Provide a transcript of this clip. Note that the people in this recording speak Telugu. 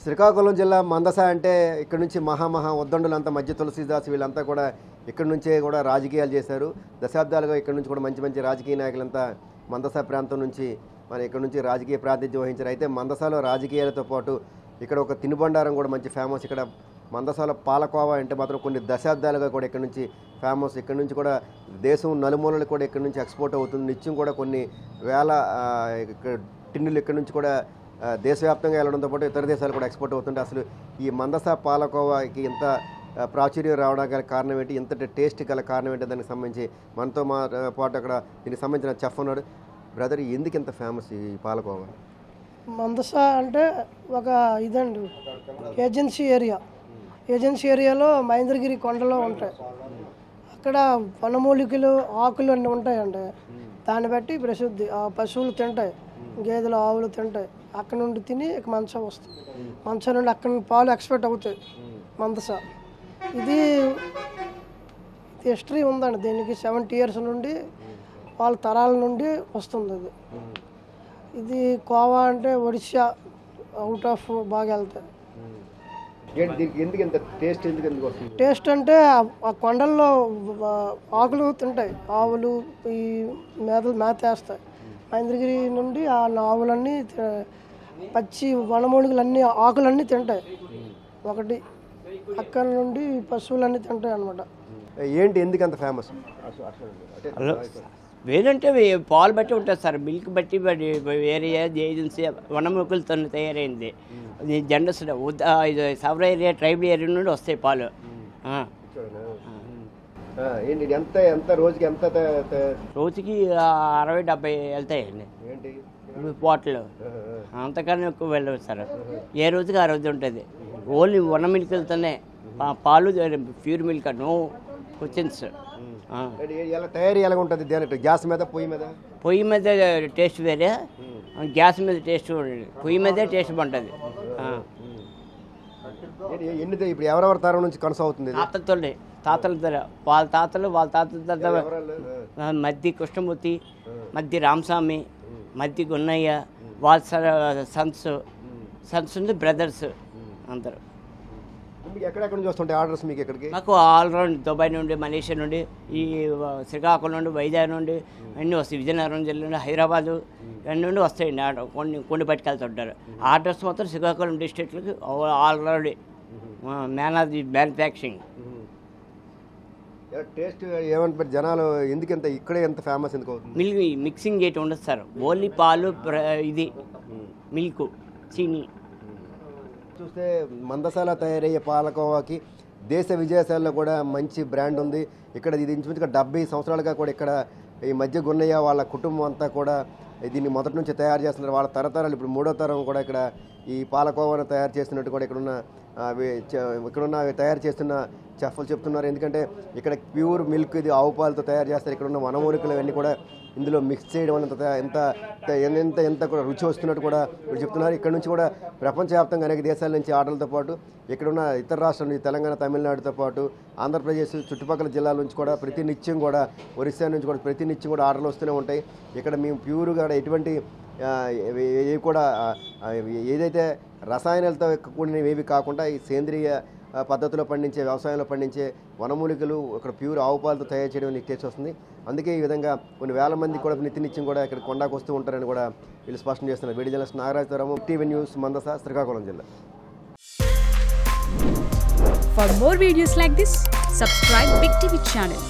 శ్రీకాకుళం జిల్లా మందస అంటే ఇక్కడ నుంచి మహా ఉద్దండులంతా మధ్య తులసీదాస్ వీళ్ళంతా కూడా ఇక్కడ నుంచే కూడా రాజకీయాలు చేశారు. దశాబ్దాలుగా ఇక్కడ నుంచి కూడా మంచి రాజకీయ నాయకులంతా మందస ప్రాంతం నుంచి మన ఇక్కడ నుంచి రాజకీయ ప్రాతినిధ్యం వహించారు. అయితే మందసలో రాజకీయాలతో పాటు ఇక్కడ ఒక తినుబండారం కూడా మంచి ఫేమస్. ఇక్కడ మందసలో పాలకోవా అంటే మాత్రం కొన్ని దశాబ్దాలుగా కూడా ఇక్కడ నుంచి ఫేమస్. ఇక్కడ నుంచి కూడా దేశం నలుమూలలు కూడా ఇక్కడ నుంచి ఎక్స్పోర్ట్ అవుతుంది. నిత్యం కూడా కొన్ని వేల టిన్నులు ఇక్కడ నుంచి కూడా దేశవ్యాప్తంగా వెళ్ళడంతో పాటు ఇతర దేశాలు కూడా ఎక్స్పోర్ట్ అవుతుంటే అసలు ఈ మందస పాలకోవాకి ఇంత ప్రాచుర్యం రావడానికి గల కారణం ఏంటి, ఇంత టేస్ట్ గల కారణం ఏంటి, దానికి సంబంధించి మనతో పాటు అక్కడ దీనికి సంబంధించిన చెఫ్ ఉన్నాడు. బ్రదర్, ఎందుకు ఇంత ఫేమస్ ఈ పాలకోవా? మందస అంటే ఒక ఇదండి ఏజెన్సీ ఏరియాలో మహేంద్రగిరి కొండలో ఉంటాయి. అక్కడ వనమూలికలు ఆకులు అన్నీ ఉంటాయండి. దాన్ని బట్టి ప్రసిద్ధి. ఆ పశువులు తింటాయి, గేదెలు ఆవులు తింటాయి. అక్కడ నుండి తిని ఇక మంచం వస్తుంది. మంచం నుండి అక్కడ పాలు ఎక్స్పోర్ట్ అవుతాయి మందస. ఇది హిస్టరీ ఉందండి దీనికి. 70 years నుండి వాళ్ళ తరాల నుండి వస్తుంది అది. ఇది కోవా అంటే ఒడిశా అవుట్ ఆఫ్ బాగా వెళ్తాయి. టేస్ట్ అంటే ఆ కొండల్లో ఆకులు తింటాయి ఆవులు, ఈ మేత వేస్తాయి. మహేంద్రగిరి నుండి ఆ ఆవులన్నీ పచ్చి వనమూలికలన్నీ ఆకులన్నీ తింటాయి. ఒకటి అక్కడ నుండి పశువులన్నీ తింటాయి అన్నమాట. ఏంటి ఎందుకు అంత ఫేమస్? వేరంటే పాలు బట్టి ఉంటుంది సార్, మిల్క్ బట్టి ఏరియా ఏజెన్సీ వనమూలికలతో తయారైంది. జెండస్ ఇది సవర ఏరియా ట్రైబల్ ఏరియా నుండి వస్తాయి పాలు. రోజుకి 60-70 వెళ్తాయండి బాటిల్. అంతకన్నా ఎక్కువ వెళ్ళదు సార్. ఏ రోజుకి ఆ రోజు ఉంటుంది. ఓన్లీ వన మిల్క్లతోనే పాలు, ప్యూర్ మిల్క్, నో క్వశ్చన్స్. తయారీ ఎలా ఉంటుంది? గ్యాస్ మీద పొయ్యి మీద టేస్ట్ వేరే, గ్యాస్ మీద టేస్ట్, పొయ్యి మీదే టేస్ట్ బాగుంటుంది. ఇప్పుడు ఎవరెవరి తరం నుంచి కొనసాగుతుంది? తాతల ద్వారా వాళ్ళ తాతల తర్వాత మధ్య కృష్ణమూర్తి, మధ్య రామస్వామి, మధ్య గున్నయ్య, వాళ్ళ సన్స్ ఉంది, బ్రదర్స్ అందరూ. ఎక్కడెక్కడ నుంచి వస్తుంటాయి ఆర్డర్స్ మీకు? ఎక్కడికి? మాకు ఆల్రౌండ్ దుబాయ్ నుండి, మలేషియా నుండి, ఈ శ్రీకాకుళం నుండి, వైజాగ్ నుండి అన్నీ వస్తాయి. విజయనగరం జిల్లా నుండి, హైదరాబాదు అన్నీ నుండి వస్తాయండి. కొన్ని పట్టుకెళ్తుంటారు. ఆర్డర్స్ మాత్రం శ్రీకాకుళం డిస్ట్రిక్ట్కి ఆల్రెడీ మ్యానుఫ్యాక్చరింగ్. టేస్ట్ ఏమంటారు జనాలు? ఎందుకు ఎంత ఇక్కడే ఎంత ఫేమస్ ఎందుకు అవుతుంది? మిక్సింగ్ చేయటం ఉండదు సార్. ఓన్లీ పాలు, ఇది మిల్క్, చీనీ. చూస్తే మందసాల తయారయ్యే పాలకోవాకి దేశ విదేశాల్లో కూడా మంచి బ్రాండ్ ఉంది. ఇక్కడ ఇది ఇంచుమించుగా 70 సంవత్సరాలుగా కూడా ఇక్కడ ఈ మధ్య గున్నయ్య వాళ్ళ కుటుంబం అంతా కూడా దీన్ని మొదటి నుంచి తయారు చేస్తున్నారు. వాళ్ళ తరతరాలు ఇప్పుడు 3వ తరం కూడా ఇక్కడ ఈ పాలకోవాను తయారు చేస్తున్నట్టు కూడా ఇక్కడున్న తయారు చేస్తున్న చెఫ్లు చెప్తున్నారు. ఎందుకంటే ఇక్కడ ప్యూర్ మిల్క్, ఇది ఆవు పాలతో తయారు చేస్తారు. ఇక్కడ ఉన్న వనమూలికలు అవన్నీ కూడా ఇందులో మిక్స్ చేయడం వల్ల ఎంత కూడా రుచి వస్తున్నట్టు కూడా వీళ్ళు చెప్తున్నారు. ఇక్కడ నుంచి కూడా ప్రపంచవ్యాప్తంగా అనేక దేశాల నుంచి ఆర్డర్లతో పాటు ఇక్కడున్న ఇతర రాష్ట్రాల నుంచి తెలంగాణ, తమిళనాడుతో పాటు ఆంధ్రప్రదేశ్ చుట్టుపక్కల జిల్లాల నుంచి కూడా ప్రతినిత్యం కూడా, ఒరిస్సా నుంచి కూడా ప్రతినిత్యం కూడా ఆర్డర్లు వస్తూనే ఉంటాయి. ఇక్కడ మేము ప్యూర్గా ఎటువంటి కూడా ఏదైతే రసాయనాలతో కూడినవి ఏవి కాకుండా ఈ సేంద్రియ పద్ధతిలో పండించే, వ్యవసాయంలో పండించే వనమూలికలు ఇక్కడ ప్యూర్ ఆవు పాలతో తయారు చేయడం నీకు టేస్ట్ వస్తుంది. అందుకే ఈ విధంగా కొన్ని వేల మంది కూడా నిత్యం కూడా ఇక్కడ కొండకు వస్తూ ఉంటారని కూడా వీళ్ళు స్పష్టం చేస్తున్నారు. వేడి జిల్లా నాగరాజరాము, టీవీ న్యూస్, మందస, శ్రీకాకుళం జిల్లా. For more videos like this, subscribe Big TV channel.